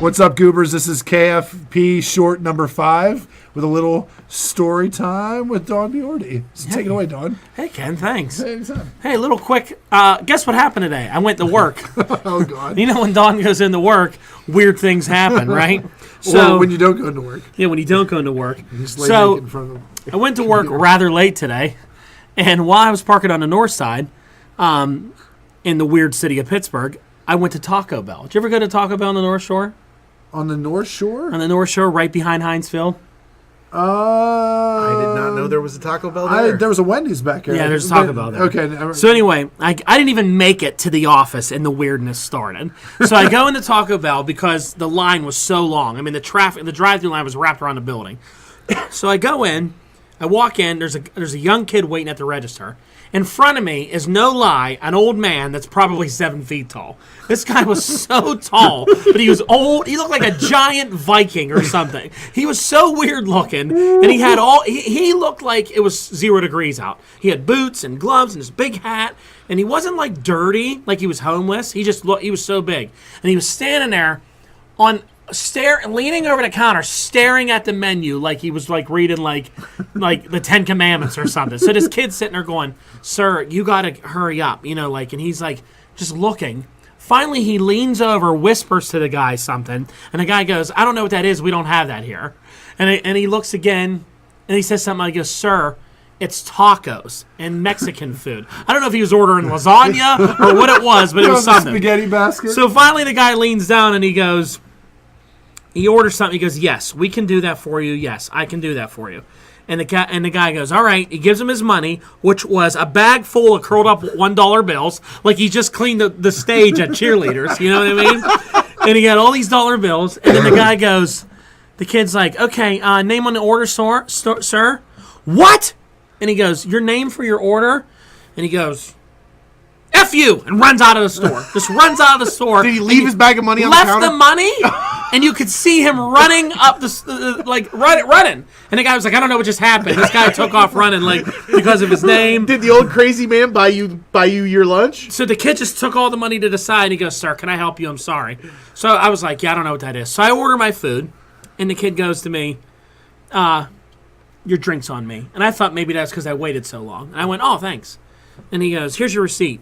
What's up, Goobers? This is KFP short number 5 with a little story time with Don Biordi. So take it away, Don. Hey, Ken, thanks. Hey, anytime. Hey, little quick, guess what happened today? I went to work. Oh, God. You know when Don goes into work, weird things happen, right? So when you don't go into work. Yeah, when you don't go into work. You just lay naked in front of them. I went to work rather late today, and while I was parking on the north side, in the weird city of Pittsburgh, I went to Taco Bell. Did you ever go to Taco Bell on the North Shore? On the North Shore? On the North Shore, right behind Heinz Field. I did not know there was a Taco Bell there. There was a Wendy's back here. Yeah, there's a Taco Bell there. Okay. So anyway, I didn't even make it to the office and the weirdness started. So I go into Taco Bell because the line was so long. I mean, the drive-through line was wrapped around the building. So I go in, I walk in, there's a young kid waiting at the register. In front of me is, no lie, an old man that's probably 7 feet tall. This guy was so tall, but he was old. He looked like a giant Viking or something. He was so weird looking, and he looked like it was 0 degrees out. He had boots and gloves and this big hat, and he wasn't like dirty, like he was homeless. He was so big. And he was standing there leaning over the counter, staring at the menu like he was like reading like the 10 Commandments or something. So this kid's sitting there going, "Sir, you gotta hurry up," and he's like just looking. Finally, he leans over, whispers to the guy something, and the guy goes, "I don't know what that is. We don't have that here." And he looks again, and he says something like, he goes, "Sir, it's tacos and Mexican food." I don't know if he was ordering lasagna or what it was, but it was something. Spaghetti basket. So finally, the guy leans down and he goes. He orders something. He goes, "Yes, we can do that for you. Yes, I can do that for you." And the guy goes, "All right." He gives him his money, which was a bag full of curled up $1 bills, like he just cleaned the stage at cheerleaders. You know what I mean? And he got all these dollar bills. And then the guy goes, the kid's like, "Okay, name on the order, sir." "What?" And he goes, "Your name for your order?" And he goes, "F you," and runs out of the store. Just runs out of the store. Did he leave his bag of money on the counter? Left the money, and you could see him running up running. And the guy was like, "I don't know what just happened." This guy took off running, because of his name. Did the old crazy man buy you your lunch? So the kid just took all the money to the side, and he goes, "Sir, can I help you? I'm sorry." So I was like, "Yeah, I don't know what that is." So I order my food, and the kid goes to me, "Your drink's on me." And I thought maybe that's because I waited so long. And I went, "Oh, thanks." And he goes, "Here's your receipt.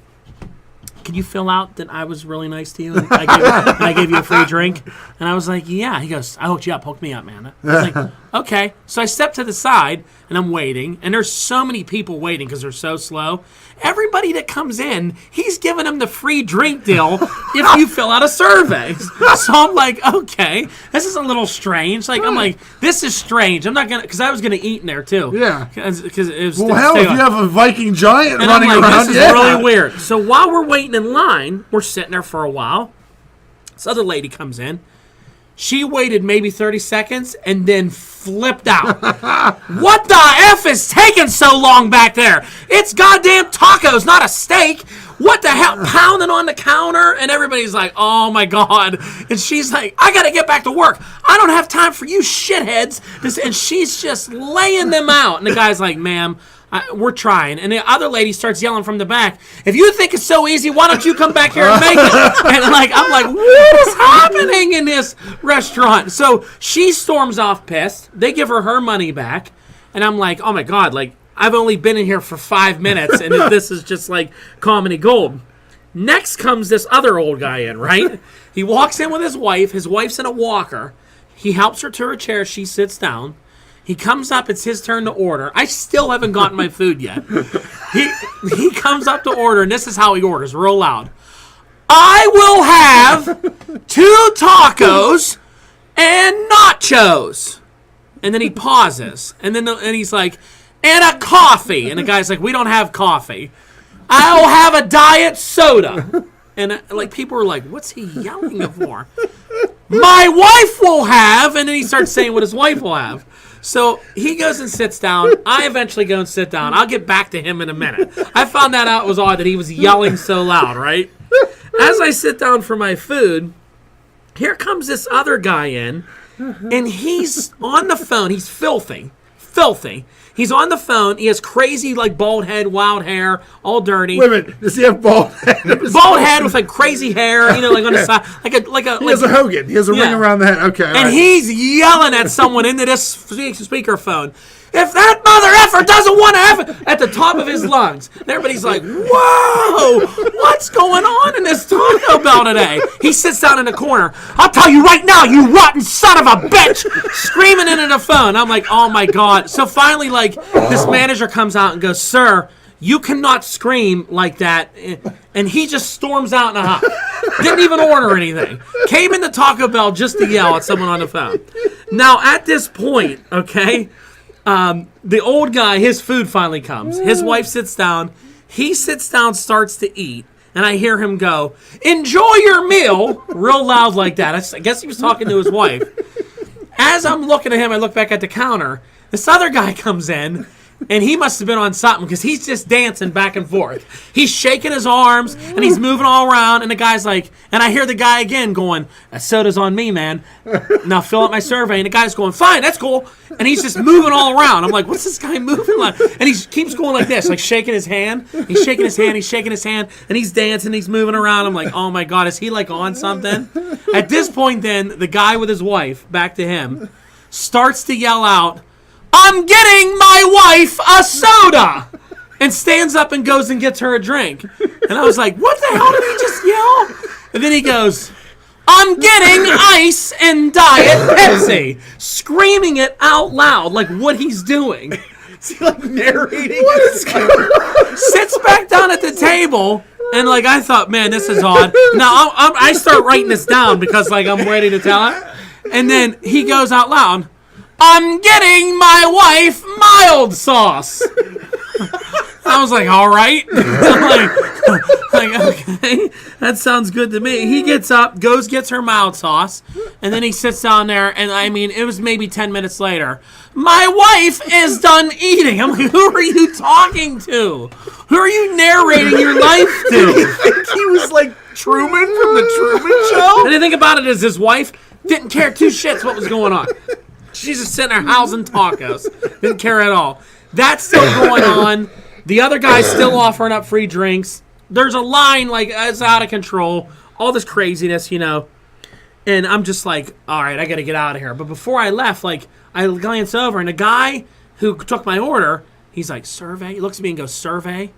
Can you fill out that I was really nice to you and I gave you a free drink?" And I was like, "Yeah." He goes, "I hooked you up. Hook me up, man." I was like, "Okay." So I step to the side, and I'm waiting. And there's so many people waiting because they're so slow. Everybody that comes in, he's giving them the free drink deal if you fill out a survey. So I'm like, okay, this is a little strange. I'm like, this is strange. I'm not going to, because I was going to eat in there too. Yeah. Because it was. Well, hell, if you have a Viking giant and running I'm like, around, this is really weird. So while we're waiting in line, we're sitting there for a while. This other lady comes in. She waited maybe 30 seconds and then flipped out. "What the F is taking so long back there? It's goddamn tacos, not a steak. What the hell?" Pounding on the counter, and everybody's like, "Oh my God." And she's like, "I got to get back to work. I don't have time for you shitheads." And she's just laying them out. And the guy's like, "Ma'am, we're trying." And the other lady starts yelling from the back, "If you think it's so easy, why don't you come back here and make it?" And I'm like, what is happening in this restaurant? So she storms off pissed. They give her money back. And I'm like, oh my God, I've only been in here for 5 minutes, and this is just like comedy gold. Next comes this other old guy in, right? He walks in with his wife. His wife's in a walker. He helps her to her chair. She sits down. He comes up. It's his turn to order. I still haven't gotten my food yet. He comes up to order, and this is how he orders, real loud. "I will have 2 tacos and nachos." And then he pauses, and he's like, "And a coffee." And the guy's like, "We don't have coffee. I'll have a diet soda." And people were like, "What's he yelling for?" "My wife will have," and then he starts saying what his wife will have. So he goes and sits down. I eventually go and sit down. I'll get back to him in a minute. I found that out was odd that he was yelling so loud, right? As I sit down for my food, here comes this other guy in, and he's on the phone. He's filthy. He's on the phone. He has crazy, like, bald head, wild hair, all dirty. Wait a minute. Does he have bald head? Bald head with, like, crazy hair, like, on the side. He has a Hogan. He has a ring around the head. Okay. And he's yelling at someone into this speakerphone. If that mother effer doesn't want to have it at the top of his lungs. And everybody's like, whoa, what's going on in this Taco Bell today? He sits down in the corner. I'll tell you right now, you rotten son of a bitch, screaming into the phone. I'm like, oh my God. So finally, like, this manager comes out and goes, sir, you cannot scream like that. And he just storms out in a huff. Didn't even order anything. Came into Taco Bell just to yell at someone on the phone. Now, at this point, okay, the old guy, his food finally comes. His wife sits down. He sits down, starts to eat. And I hear him go, enjoy your meal, real loud like that. I guess he was talking to his wife. As I'm looking at him, I look back at the counter. This other guy comes in. And he must have been on something because he's just dancing back and forth. He's shaking his arms and he's moving all around. And the guy's like, and I hear the guy again going, that soda's on me, man. Now fill out my survey. And the guy's going, fine, that's cool. And he's just moving all around. I'm like, what's this guy moving like? And he keeps going like this, like shaking his hand. He's shaking his hand. He's shaking his hand. And he's dancing. He's moving around. I'm like, oh my God, is he like on something? At this point, then, the guy with his wife, back to him, starts to yell out, I'm getting my wife a soda! And stands up and goes and gets her a drink. And I was like, what the hell did he just yell? And then he goes, I'm getting ice and Diet Pepsi. Screaming it out loud, like what he's doing. Is he like narrating? What is going on? Sits back down at the table. And like I thought, man, this is odd. Now I start writing this down because like I'm ready to tell it. And then he goes out loud, I'm getting my wife mild sauce. I was like, all right. like, okay, that sounds good to me. He gets up, gets her mild sauce, and then he sits down there, and I mean, it was maybe 10 minutes later. My wife is done eating. I'm like, who are you talking to? Who are you narrating your life to? You think he was like Truman from the Truman Show? And the thing about it is his wife didn't care two shits what was going on. She's just sitting there housing tacos. Didn't care at all. That's still going on. The other guy's still offering up free drinks. There's a line, like, it's out of control. All this craziness, And I'm just like, all right, I got to get out of here. But before I left, like, I glance over, and the guy who took my order, he's like, survey? He looks at me and goes, survey?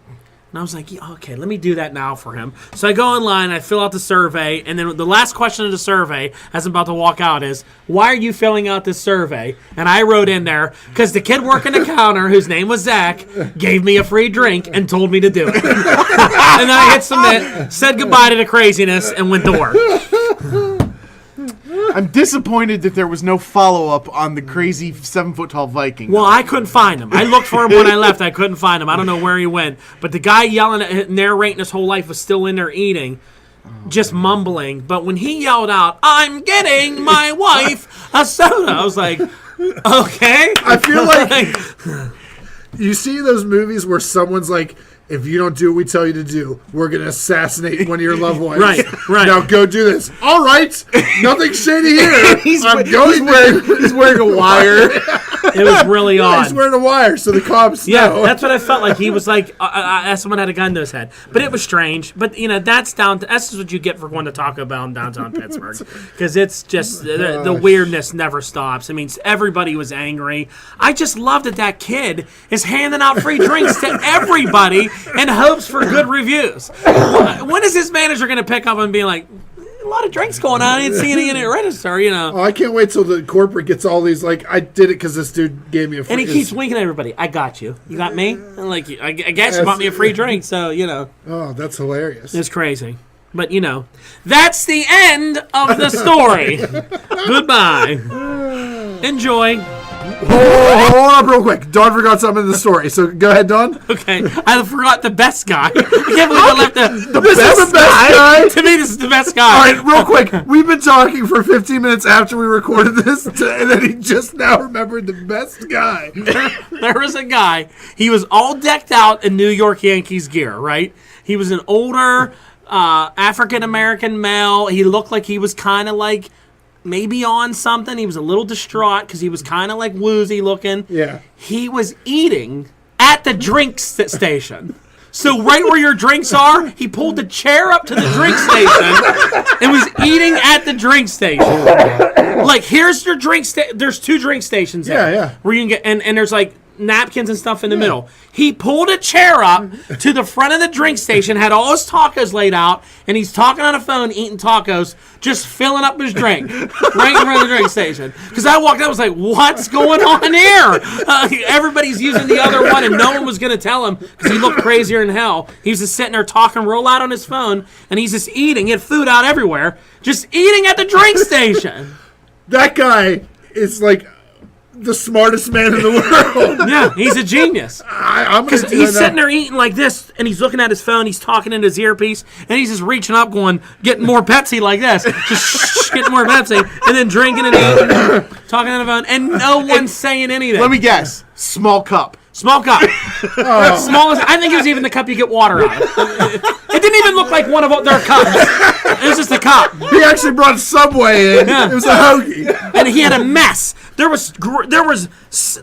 And I was like, yeah, okay, let me do that now for him. So I go online, I fill out the survey, and then the last question of the survey, as I'm about to walk out, is, why are you filling out this survey? And I wrote in there, because the kid working the counter, whose name was Zach, gave me a free drink and told me to do it. And then I hit submit, said goodbye to the craziness, and went to work. I'm disappointed that there was no follow-up on the crazy 7-foot-tall Viking. Well, I couldn't find him. I looked for him when I left. I couldn't find him. I don't know where he went. But the guy yelling, narrating his whole life was still in there eating, just mumbling. But when he yelled out, I'm getting my wife a soda, I was like, okay. I feel like you see those movies where someone's like, if you don't do what we tell you to do, we're going to assassinate one of your loved ones. Right. Now go do this. All right. Nothing shady here. He's wearing a wire. It was really odd. He's wearing a wire, so the cops know. That's what I felt like. He was like, someone had a gun to his head. But it was strange. But, that's what you get for going to Taco Bell in downtown Pittsburgh. Because it's just, the weirdness never stops. I mean, everybody was angry. I just love that kid is handing out free drinks to everybody in hopes for good reviews. When is his manager going to pick up and be like, a lot of drinks going on. I didn't see any in the register, Oh, I can't wait till the corporate gets all these, like, I did it because this dude gave me a free drink. And he keeps winking at everybody. I got you. You got me? And like, I guess you bought me a free drink, so, Oh, that's hilarious. It's crazy. But, that's the end of the story. Goodbye. Enjoy. Hold up real quick. Dawn forgot something in the story, so go ahead, Dawn. Okay. I forgot the best guy. I can't believe I left the this best is the best guy? To me, this is the best guy. All right, real quick. We've been talking for 15 minutes after we recorded this, and then he just now remembered the best guy. There was a guy. He was all decked out in New York Yankees gear, right? He was an older African-American male. He looked like he was kind of like maybe on something. He was a little distraught because he was kind of like woozy looking. Yeah. He was eating at the drink station. So right where your drinks are, he pulled the chair up to the drink station and was eating at the drink station. Like, here's your drink station. There's 2 drink stations there. Yeah. Where you can get, and there's like napkins and stuff in the middle. He pulled a chair up to the front of the drink station, had all his tacos laid out, and he's talking on a phone, eating tacos, just filling up his drink right in front of the drink station. Because I walked out, I was like, what's going on here? Everybody's using the other one, and no one was going to tell him because he looked crazier than hell. He was just sitting there talking real loud on his phone, and he's just eating. He had food out everywhere, just eating at the drink station. That guy is like the smartest man in the world. Yeah, he's a genius. I'm Because gonna do he's that sitting now. there eating like this, and he's looking at his phone. He's talking into his earpiece, and he's just reaching up, going, getting more Pepsi like this, just getting more Pepsi, and then drinking and eating, talking on the phone, and no one's saying anything. Let me guess. Small cup. Small cup. Smallest. I think it was even the cup you get water out of. It didn't even look like one of their cups. It was just a cup. He actually brought Subway in. Yeah. It was a hoagie. And he had a mess. There was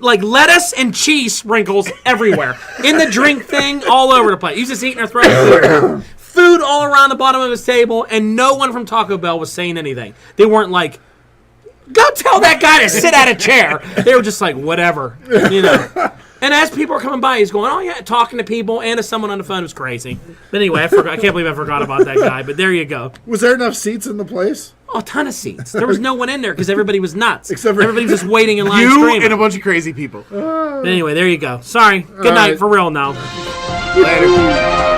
like lettuce and cheese sprinkles everywhere in the drink thing, all over the place. He was just eating or throwing food all around the bottom of his table, and no one from Taco Bell was saying anything. They weren't like, "Go tell that guy to sit at a chair." They were just like, "Whatever," you know. And as people were coming by, he's going, "Oh yeah," talking to people and to someone on the phone. It was crazy. But anyway, I can't believe I forgot about that guy. But there you go. Was there enough seats in the place? Oh, a ton of seats. There was no one in there because everybody was nuts. Except for everybody was just waiting in line You screaming. and a bunch of crazy people. But anyway, there you go. Sorry. Good All night right. for real now. Later.